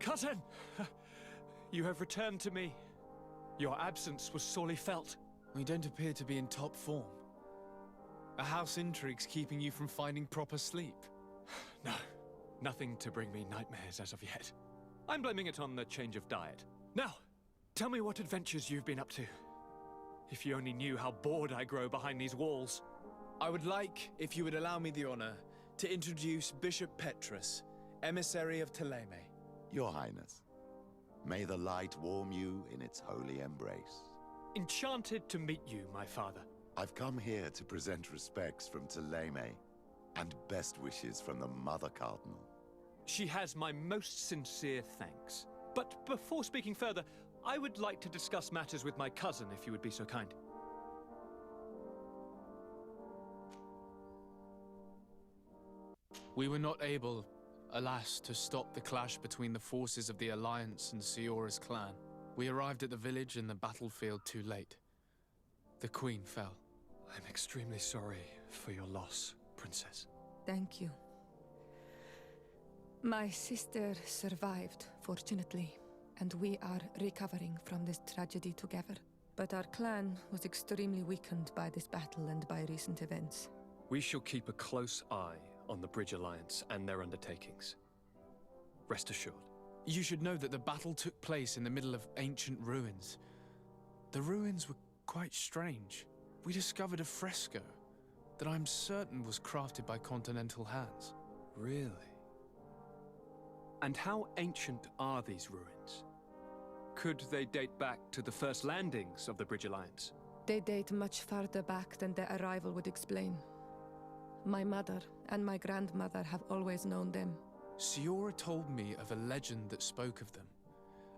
Cousin! You have returned to me. Your absence was sorely felt. We don't appear to be in top form. A house intrigue's keeping you from finding proper sleep. No, nothing to bring me nightmares as of yet. I'm blaming it on the change of diet. Now, tell me what adventures you've been up to. If you only knew how bored I grow behind these walls. I would like, if you would allow me the honor, to introduce Bishop Petrus, emissary of Ptolemy. Your Highness, may the light warm you in its holy embrace. Enchanted to meet you, my father. I've come here to present respects from Ptolemy, and best wishes from the Mother Cardinal. She has my most sincere thanks. But before speaking further, I would like to discuss matters with my cousin, if you would be so kind. We were not able, alas, to stop the clash between the forces of the Alliance and Siora's clan. We arrived at the village and the battlefield too late. The Queen fell. I'm extremely sorry for your loss, Princess. Thank you. My sister survived, fortunately, and we are recovering from this tragedy together. But our clan was extremely weakened by this battle and by recent events. We shall keep a close eye on the Bridge Alliance and their undertakings. Rest assured. You should know that the battle took place in the middle of ancient ruins. The ruins were quite strange. We discovered a fresco that I'm certain was crafted by continental hands. Really? And how ancient are these ruins? Could they date back to the first landings of the Bridge Alliance? They date much farther back than their arrival would explain. My mother and my grandmother have always known them. Siora told me of a legend that spoke of them,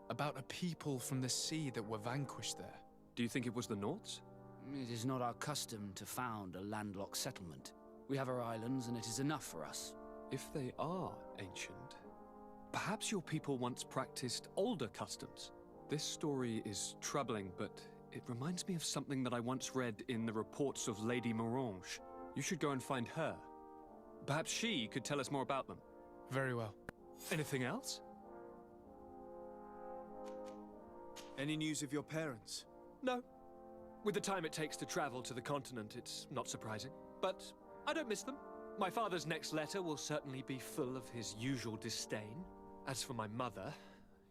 about a people from the sea that were vanquished there. Do you think it was the Nauts? It is not our custom to found a landlocked settlement. We have our islands, and it is enough for us. If they are ancient, perhaps your people once practiced older customs. This story is troubling, but it reminds me of something that I once read in the reports of Lady Morange. You should go and find her. Perhaps she could tell us more about them. Very well. Anything else? Any news of your parents? No. With the time it takes to travel to the continent, it's not surprising. But I don't miss them. My father's next letter will certainly be full of his usual disdain. As for my mother,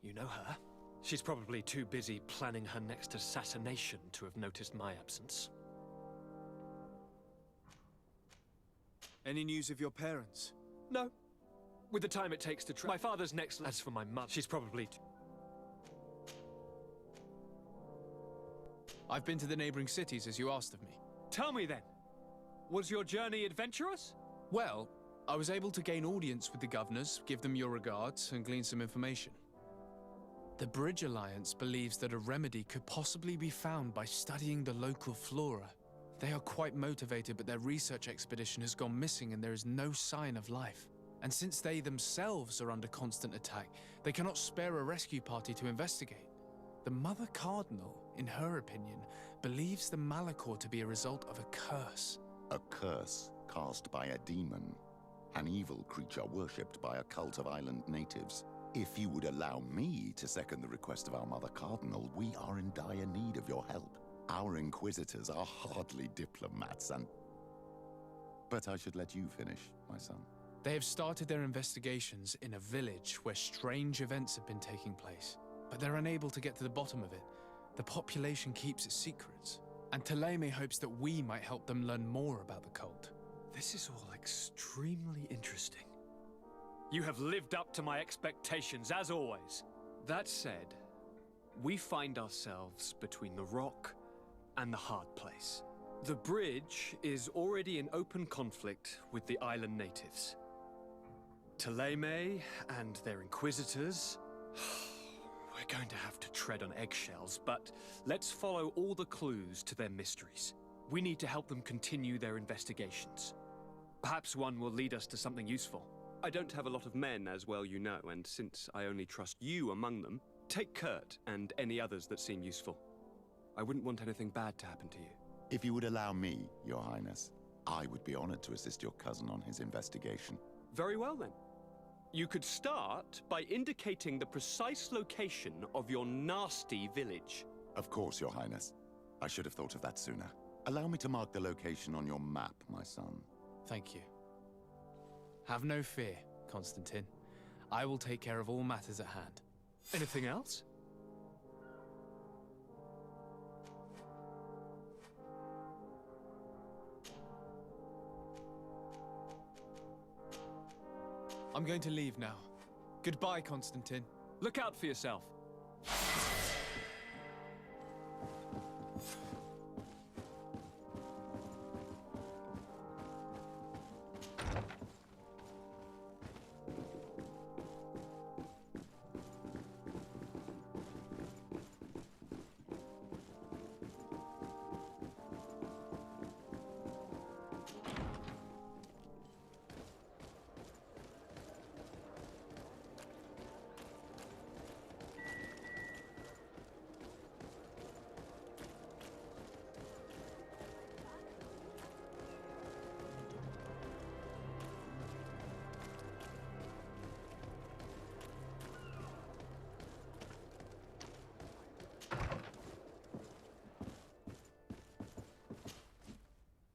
you know her. She's probably too busy planning her next assassination to have noticed my absence. Any news of your parents? No. With the time it takes to travel, my father's next... As for my mother, she's probably... I've been to the neighboring cities, as you asked of me. Tell me then, was your journey adventurous? Well, I was able to gain audience with the governors, give them your regards, and glean some information. The Bridge Alliance believes that a remedy could possibly be found by studying the local flora. They are quite motivated, but their research expedition has gone missing and there is no sign of life. And since they themselves are under constant attack, they cannot spare a rescue party to investigate. The Mother Cardinal, in her opinion, believes the Malachor to be a result of a curse. A curse cast by a demon, an evil creature worshipped by a cult of island natives. If you would allow me to second the request of our Mother Cardinal, we are in dire need of your help. Our inquisitors are hardly diplomats But I should let you finish, my son. They have started their investigations in a village where strange events have been taking place, but they're unable to get to the bottom of it. The population keeps its secrets, and Ptolemy hopes that we might help them learn more about the cult. This is all extremely interesting. You have lived up to my expectations, as always. That said, we find ourselves between the rock and the hard place. The bridge is already in open conflict with the island natives. Ptolemy and their inquisitors... We're going to have to tread on eggshells, but let's follow all the clues to their mysteries. We need to help them continue their investigations. Perhaps one will lead us to something useful. I don't have a lot of men, as well you know, and since I only trust you among them, take Kurt and any others that seem useful. I wouldn't want anything bad to happen to you. If you would allow me, Your Highness, I would be honored to assist your cousin on his investigation. Very well, then. You could start by indicating the precise location of your nasty village. Of course, Your Highness. I should have thought of that sooner. Allow me to mark the location on your map, my son. Thank you. Have no fear, Constantine. I will take care of all matters at hand. Anything else? I'm going to leave now. Goodbye, Constantine. Look out for yourself.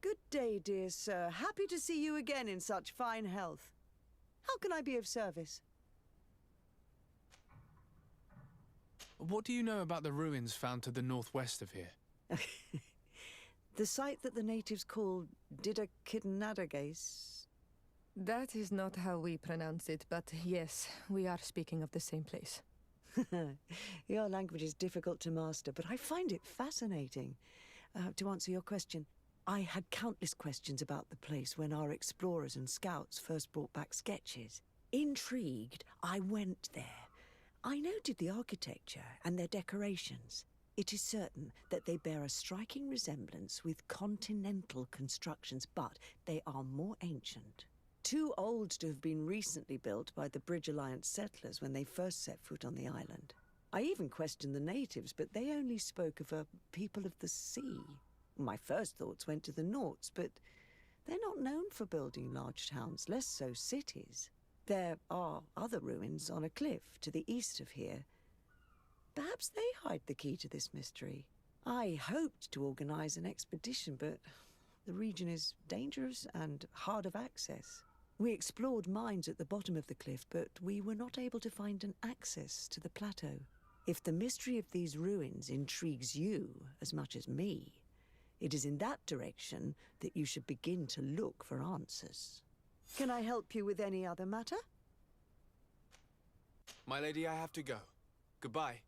Good day, dear sir. Happy to see you again in such fine health. How can I be of service? What do you know about the ruins found to the northwest of here? The site that the natives call Didakidnadagace. That is not how we pronounce it, but yes, we are speaking of the same place. Your language is difficult to master, but I find it fascinating. To answer your question, I had countless questions about the place when our explorers and scouts first brought back sketches. Intrigued, I went there. I noted the architecture and their decorations. It is certain that they bear a striking resemblance with continental constructions, but they are more ancient. Too old to have been recently built by the Bridge Alliance settlers when they first set foot on the island. I even questioned the natives, but they only spoke of a people of the sea. My first thoughts went to the Nauts, but they're not known for building large towns, less so cities. There are other ruins on a cliff to the east of here. Perhaps they hide the key to this mystery. I hoped to organize an expedition, but the region is dangerous and hard of access. We explored mines at the bottom of the cliff, but we were not able to find an access to the plateau. If the mystery of these ruins intrigues you as much as me, it is in that direction that you should begin to look for answers. Can I help you with any other matter? My lady, I have to go. Goodbye.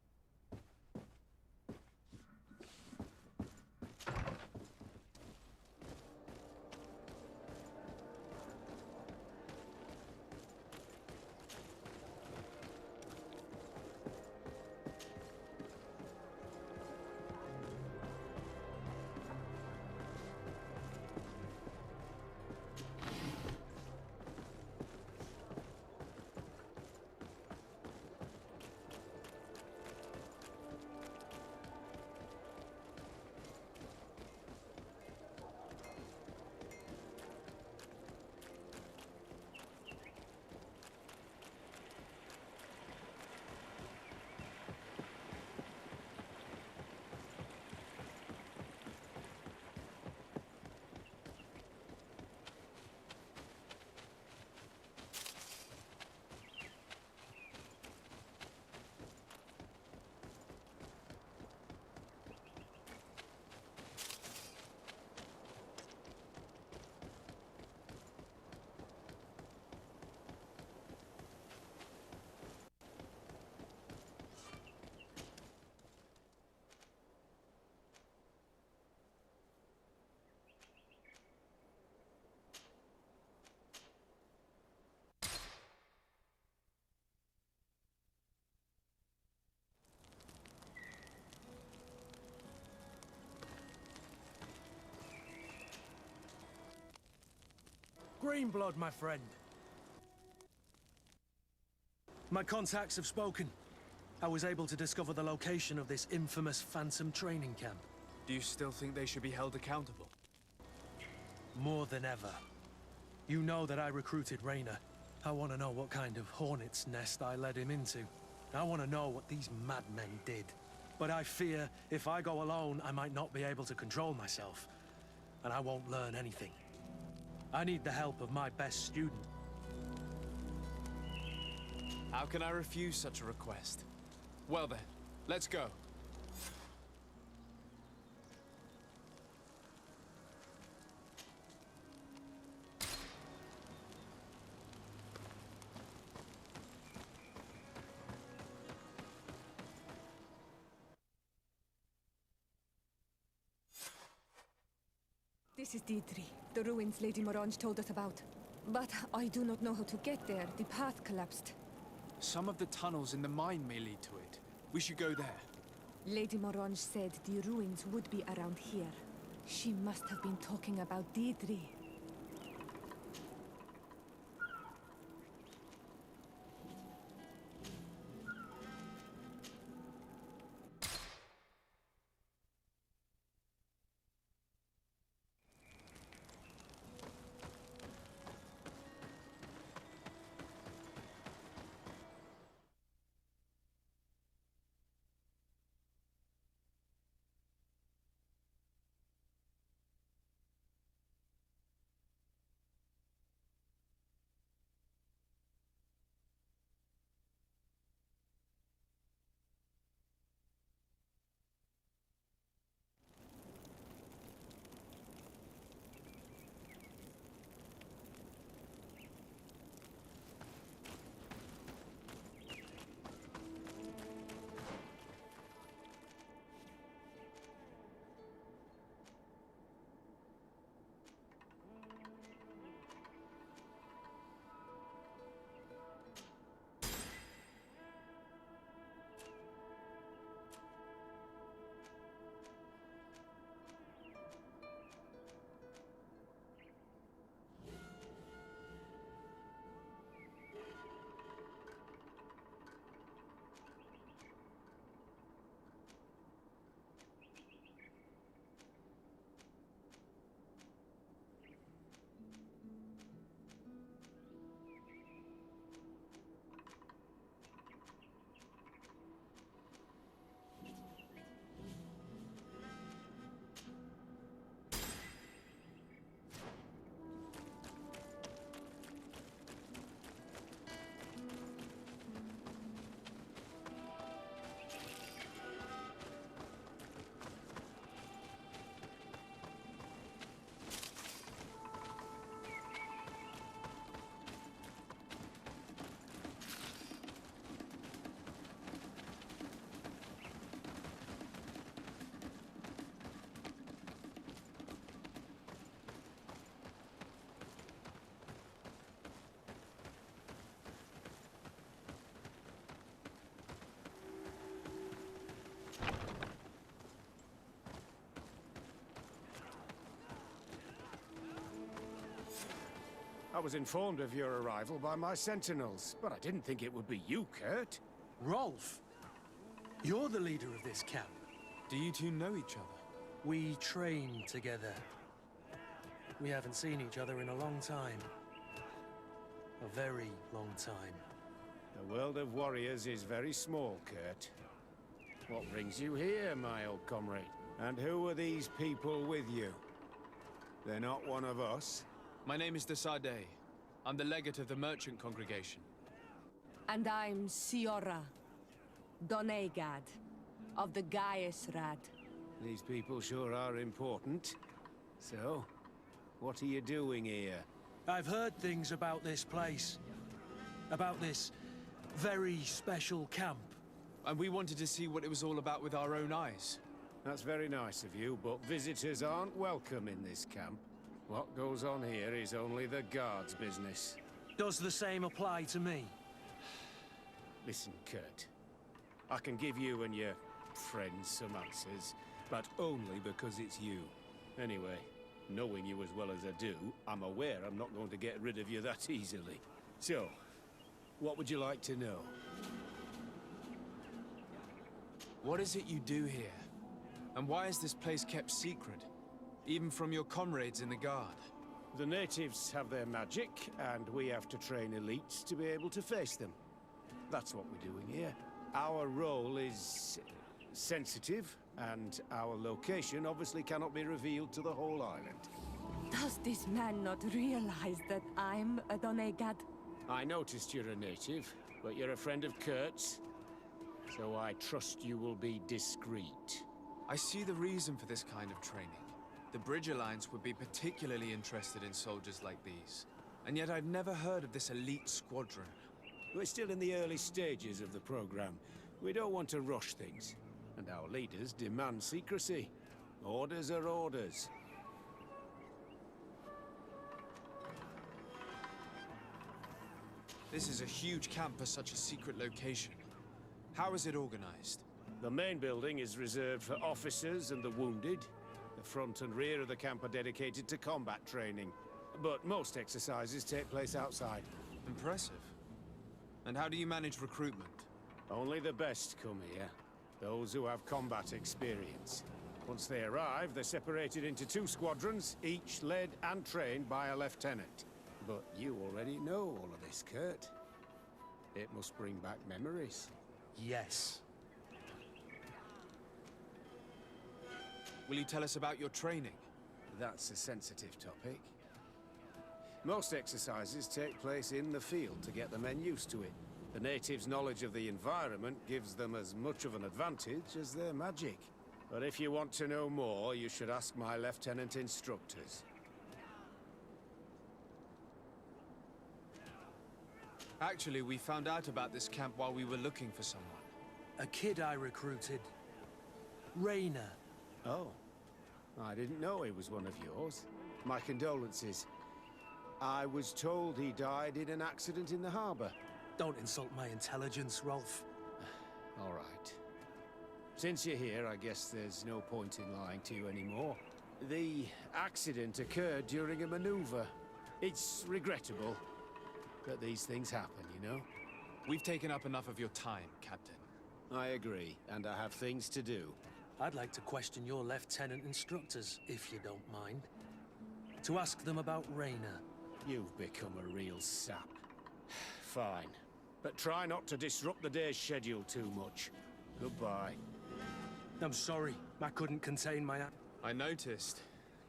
Greenblood, my friend. My contacts have spoken. I was able to discover the location of this infamous Phantom training camp. Do you still think they should be held accountable? More than ever. You know that I recruited Reyna. I want to know what kind of hornet's nest I led him into. I want to know what these madmen did. But I fear if I go alone, I might not be able to control myself. And I won't learn anything. I need the help of my best student. How can I refuse such a request? Well then, let's go. This is Deidre, the ruins Lady Morange told us about. But I do not know how to get there. The path collapsed. Some of the tunnels in the mine may lead to it. We should go there. Lady Morange said the ruins would be around here. She must have been talking about Deidre. I was informed of your arrival by my sentinels, but I didn't think it would be you, Kurt. Rolf, you're the leader of this camp. Do you two know each other? We trained together. We haven't seen each other in a long time. A very long time. The world of warriors is very small, Kurt. What brings you here, my old comrade? And who are these people with you? They're not one of us? My name is Desadeh. I'm the legate of the merchant congregation. And I'm Siora, Donegad, of the Gaesrad. These people sure are important. So, what are you doing here? I've heard things about this place. About this very special camp. And we wanted to see what it was all about with our own eyes. That's very nice of you, but visitors aren't welcome in this camp. What goes on here is only the guards' business. Does the same apply to me? Listen, Kurt. I can give you and your friends some answers, but only because it's you. Anyway, knowing you as well as I do, I'm aware I'm not going to get rid of you that easily. So, what would you like to know? What is it you do here? And why is this place kept secret? Even from your comrades in the guard? The natives have their magic, and we have to train elites to be able to face them. That's what we're doing here. Our role is sensitive, and our location obviously cannot be revealed to the whole island. Does this man not realize that I'm a Donegad? I noticed you're a native, but you're a friend of Kurt's, so I trust you will be discreet. I see the reason for this kind of training. The Bridge Alliance would be particularly interested in soldiers like these. And yet I've never heard of this elite squadron. We're still in the early stages of the program. We don't want to rush things. And our leaders demand secrecy. Orders are orders. This is a huge camp for such a secret location. How is it organized? The main building is reserved for officers and the wounded. The front and rear of the camp are dedicated to combat training. But most exercises take place outside. Impressive. And how do you manage recruitment? Only the best come here. Those who have combat experience. Once they arrive, they're separated into 2 squadrons, each led and trained by a lieutenant. But you already know all of this, Kurt. It must bring back memories. Yes. Will you tell us about your training? That's a sensitive topic. Most exercises take place in the field to get the men used to it. The natives' knowledge of the environment gives them as much of an advantage as their magic. But if you want to know more, you should ask my lieutenant instructors. Actually, we found out about this camp while we were looking for someone. A kid I recruited. Rainer. Oh. I didn't know he was one of yours. My condolences. I was told he died in an accident in the harbor. Don't insult my intelligence, Rolf. All right. Since you're here, I guess there's no point in lying to you anymore. The accident occurred during a maneuver. It's regrettable, but these things happen, you know? We've taken up enough of your time, Captain. I agree, and I have things to do. I'd like to question your lieutenant instructors, if you don't mind. To ask them about Rainer. You've become a real sap. Fine. But try not to disrupt the day's schedule too much. Goodbye. I'm sorry. I couldn't contain my... I noticed.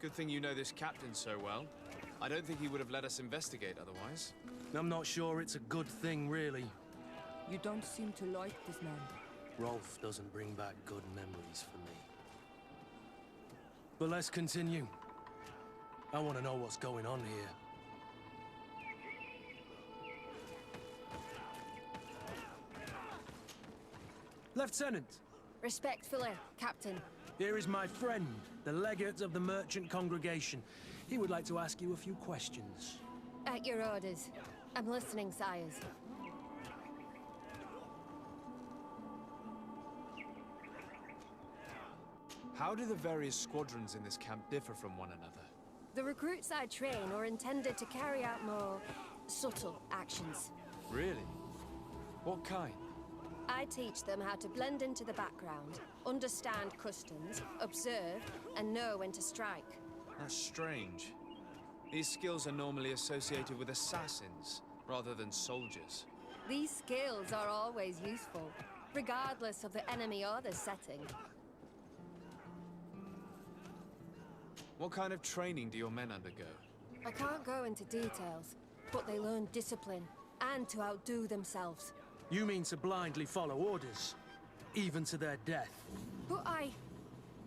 Good thing you know this captain so well. I don't think he would have let us investigate otherwise. I'm not sure it's a good thing, really. You don't seem to like this man. Rolf doesn't bring back good memories for me. But let's continue. I want to know what's going on here. Lieutenant! Respectfully, Captain. Here is my friend, the legate of the merchant congregation. He would like to ask you a few questions. At your orders. I'm listening, sires. How do the various squadrons in this camp differ from one another? The recruits I train are intended to carry out more subtle actions. Really? What kind? I teach them how to blend into the background, understand customs, observe, and know when to strike. That's strange. These skills are normally associated with assassins, rather than soldiers. These skills are always useful, regardless of the enemy or the setting. What kind of training do your men undergo? I can't go into details, but they learn discipline, and to outdo themselves. You mean to blindly follow orders, even to their death? But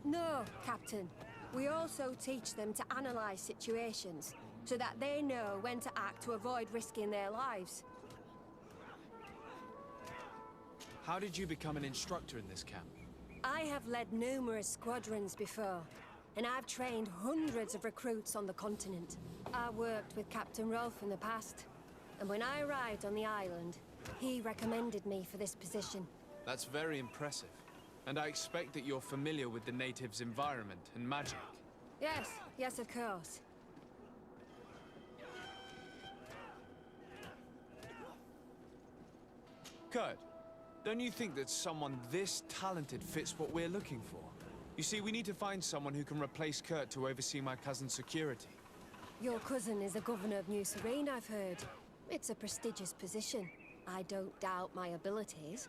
No, Captain. We also teach them to analyze situations, so that they know when to act to avoid risking their lives. How did you become an instructor in this camp? I have led numerous squadrons before, and I've trained hundreds of recruits on the continent. I worked with Captain Rolf in the past, and when I arrived on the island, he recommended me for this position. That's very impressive. And I expect that you're familiar with the natives' environment and magic. Yes, of course. Kurt, don't you think that someone this talented fits what we're looking for? You see, we need to find someone who can replace Kurt to oversee my cousin's security. Your cousin is the governor of New Serene, I've heard. It's a prestigious position. I don't doubt my abilities,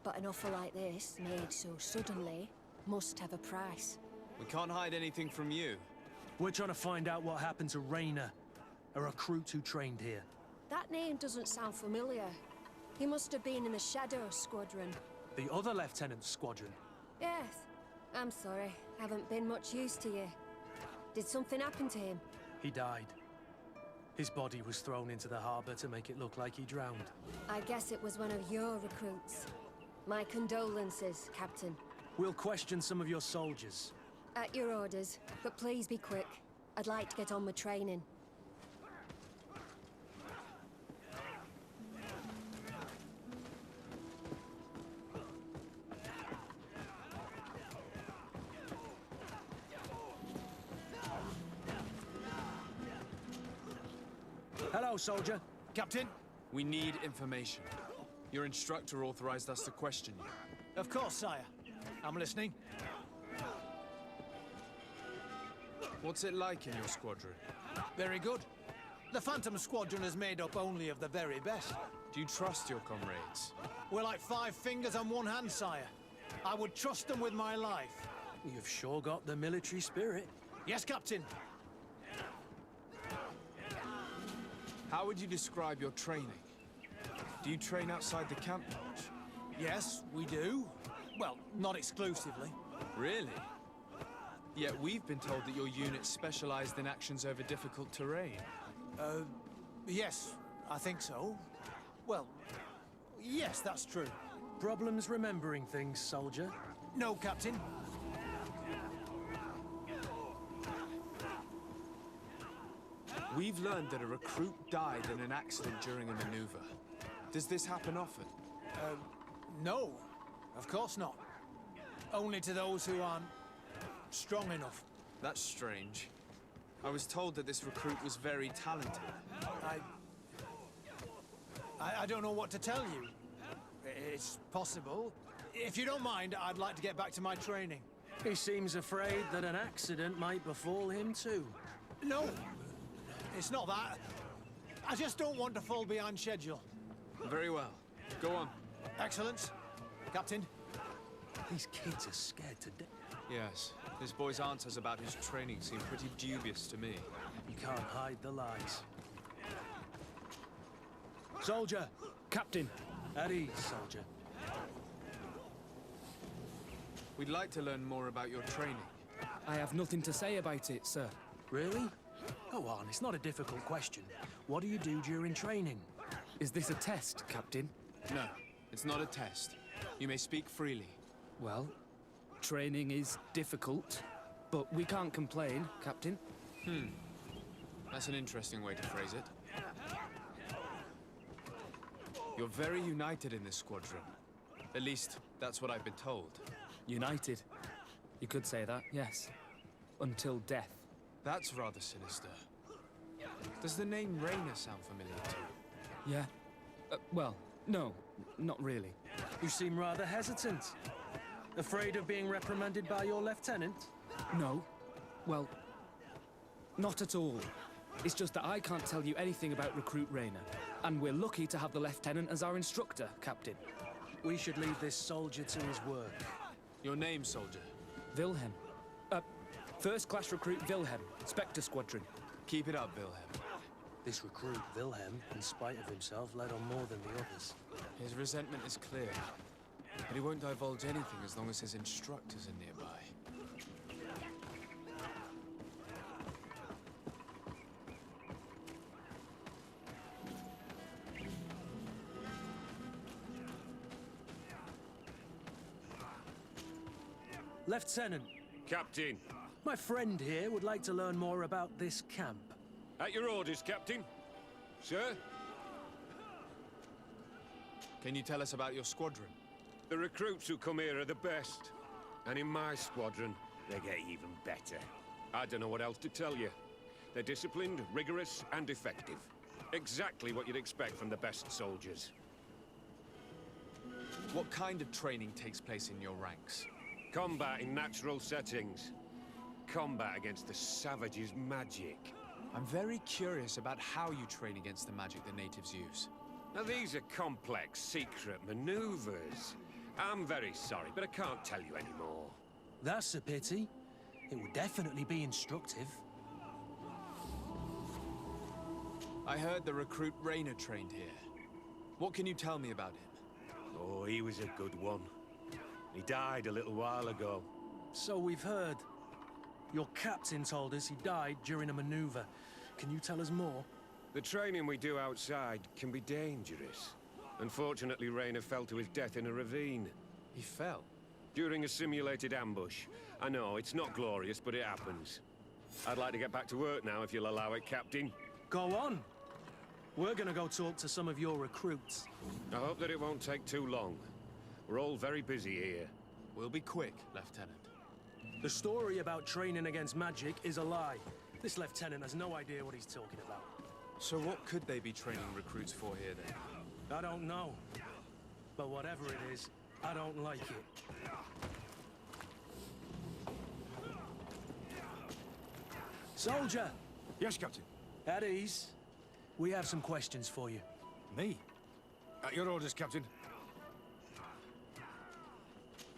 but an offer like this, made so suddenly, must have a price. We can't hide anything from you. We're trying to find out what happened to Rayner, a recruit who trained here. That name doesn't sound familiar. He must have been in the Shadow Squadron. The other lieutenant's squadron. Yes. I'm sorry. Haven't been much use to you. Did something happen to him? He died. His body was thrown into the harbor to make it look like he drowned. I guess it was one of your recruits. My condolences, Captain. We'll question some of your soldiers. At your orders, but please be quick. I'd like to get on with training. Hello, soldier. Captain? We need information. Your instructor authorized us to question you. Of course, sire. I'm listening. What's it like in your squadron? Very good. The Phantom Squadron is made up only of the very best. Do you trust your comrades? We're like 5 fingers on one hand, sire. I would trust them with my life. You've sure got the military spirit. Yes, Captain. How would you describe your training? Do you train outside the camp much? Yes, we do. Well, not exclusively. Really? Yet we've been told that your unit's specialized in actions over difficult terrain. Yes, I think so. Well, yes, that's true. Problems remembering things, soldier? No, Captain. We've learned that a recruit died in an accident during a maneuver. Does this happen often? No. Of course not. Only to those who aren't strong enough. That's strange. I was told that this recruit was very talented. I don't know what to tell you. It's possible. If you don't mind, I'd like to get back to my training. He seems afraid that an accident might befall him too. No, it's not that. I just don't want to fall behind schedule. Very well. Go on. Excellence. Captain. These kids are scared to death. Yes. This boy's answers about his training seem pretty dubious to me. You can't hide the lies. Soldier! Captain! At ease, soldier. We'd like to learn more about your training. I have nothing to say about it, sir. Really? Go on, it's not a difficult question. What do you do during training? Is this a test, Captain? No, it's not a test. You may speak freely. Well, training is difficult, but we can't complain, Captain. That's an interesting way to phrase it. You're very united in this squadron. At least, that's what I've been told. United. You could say that, yes. Until death. That's rather sinister. Does the name Rayner sound familiar to you? Yeah. Well, no, not really. You seem rather hesitant. Afraid of being reprimanded by your lieutenant? No. Well, not at all. It's just that I can't tell you anything about Recruit Rayner. And we're lucky to have the lieutenant as our instructor, Captain. We should leave this soldier to his work. Your name, soldier? Wilhelm. First-class recruit Wilhelm, Spectre Squadron. Keep it up, Wilhelm. This recruit, Wilhelm, in spite of himself, led on more than the others. His resentment is clear. But he won't divulge anything as long as his instructors are nearby. Lieutenant, Captain. my friend here would like to learn more about this camp. At your orders, Captain. Sir? Can you tell us about your squadron? The recruits who come here are the best. And in my squadron, they get even better. I don't know what else to tell you. They're disciplined, rigorous, and effective. Exactly what you'd expect from the best soldiers. What kind of training takes place in your ranks? Combat in natural settings. Combat against the savage's magic. I'm very curious about how you train against the magic the natives use. Now, these are complex, secret maneuvers. I'm very sorry, but I can't tell you anymore. That's a pity. It would definitely be instructive. I heard the recruit Rainer trained here. What can you tell me about him? Oh, he was a good one. He died a little while ago. So we've heard. Your captain told us he died during a maneuver. Can you tell us more? The training we do outside can be dangerous. Unfortunately, Rainer fell to his death in a ravine. He fell? During a simulated ambush. I know, it's not glorious, but it happens. I'd like to get back to work now, if you'll allow it, Captain. Go on. We're gonna go talk to some of your recruits. I hope that it won't take too long. We're all very busy here. We'll be quick, Lieutenant. The story about training against magic is a lie. This lieutenant has no idea what he's talking about. So what could they be training recruits for here, then? I don't know. But whatever it is, I don't like it. Soldier! Yes, Captain. At ease. We have some questions for you. Me? At your orders, Captain.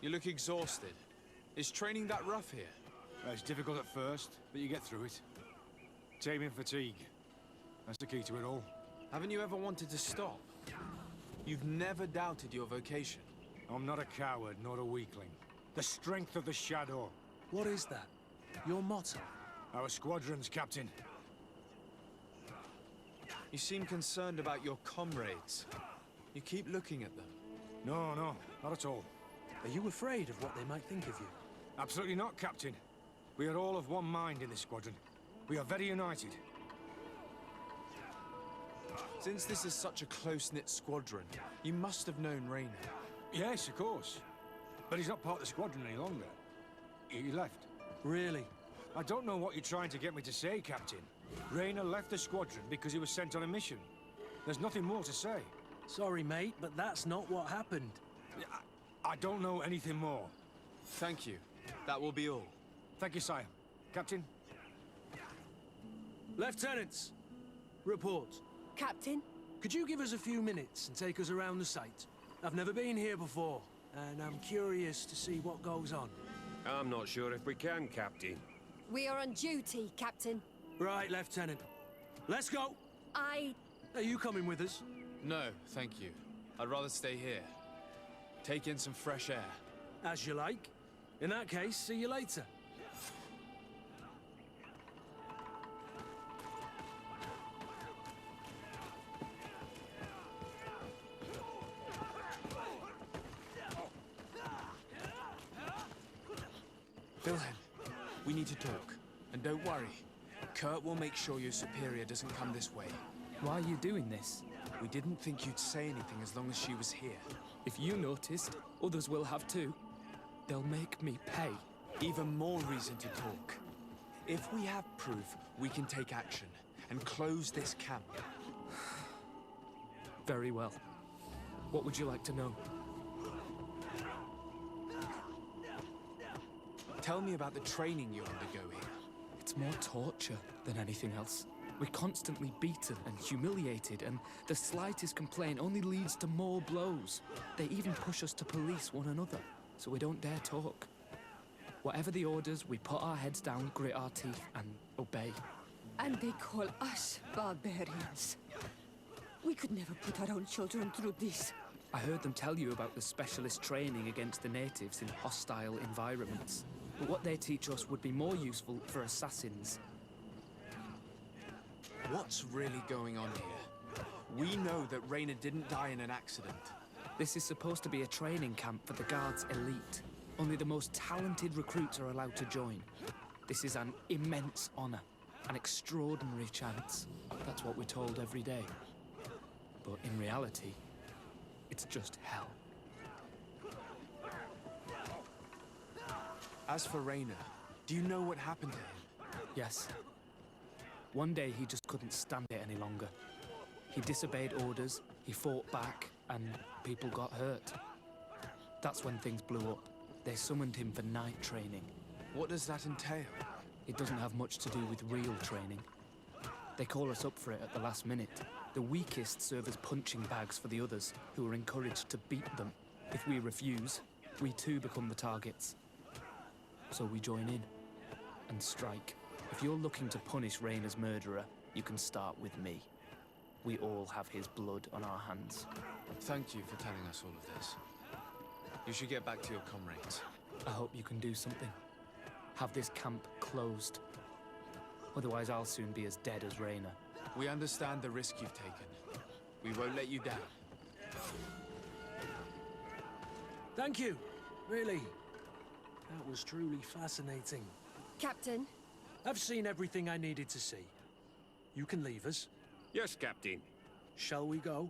You look exhausted. Is training that rough here? It's difficult at first, but you get through it. Taming fatigue. That's the key to it all. Haven't you ever wanted to stop? You've never doubted your vocation. I'm not a coward, nor a weakling. The strength of the Shadow. What is that? Your motto? Our squadrons, Captain. You seem concerned about your comrades. You keep looking at them. No, not at all. Are you afraid of what they might think of you? Absolutely not, Captain. We are all of one mind in this squadron. We are very united. Since this is such a close-knit squadron, you must have known Rainer. Yes, of course. But he's not part of the squadron any longer. He left. Really? I don't know what you're trying to get me to say, Captain. Rainer left the squadron because he was sent on a mission. There's nothing more to say. Sorry, mate, but that's not what happened. I don't know anything more. Thank you. That will be all. Thank you, sire. Captain? Lieutenants, report. Captain? Could you give us a few minutes and take us around the site? I've never been here before, and I'm curious to see what goes on. I'm not sure if we can, Captain. We are on duty, Captain. Right, Lieutenant. Let's go! Are you coming with us? No, thank you. I'd rather stay here. Take in some fresh air. As you like. In that case, see you later. Wilhelm, we need to talk. And don't worry. Kurt will make sure your superior doesn't come this way. Why are you doing this? We didn't think you'd say anything as long as she was here. If you noticed, others will have too. They'll make me pay. Even more reason to talk. If we have proof, we can take action and close this camp. Very well. What would you like to know? Tell me about the training you undergo here. It's more torture than anything else. We're constantly beaten and humiliated, and the slightest complaint only leads to more blows. They even push us to police one another, so we don't dare talk. Whatever the orders, we put our heads down, grit our teeth, and obey. And they call us barbarians. We could never put our own children through this. I heard them tell you about the specialist training against the natives in hostile environments. But what they teach us would be more useful for assassins. What's really going on here? We know that Rainer didn't die in an accident. This is supposed to be a training camp for the Guard's elite. Only the most talented recruits are allowed to join. This is an immense honor, an extraordinary chance. That's what we're told every day. But in reality, it's just hell. As for Rainer, do you know what happened to him? Yes. One day he just couldn't stand it any longer. He disobeyed orders, he fought back, and people got hurt. That's when things blew up. They summoned him for night training. What does that entail? It doesn't have much to do with real training. They call us up for it at the last minute. The weakest serve as punching bags for the others, who are encouraged to beat them. If we refuse, we too become the targets. So we join in and strike. If you're looking to punish Rayna's murderer, you can start with me. We all have his blood on our hands. Thank you for telling us all of this. You should get back to your comrades. I hope you can do something. Have this camp closed. Otherwise, I'll soon be as dead as Rayna. We understand the risk you've taken. We won't let you down. Thank you. Really. That was truly fascinating. Captain, I've seen everything I needed to see. You can leave us. Yes, Captain. Shall we go?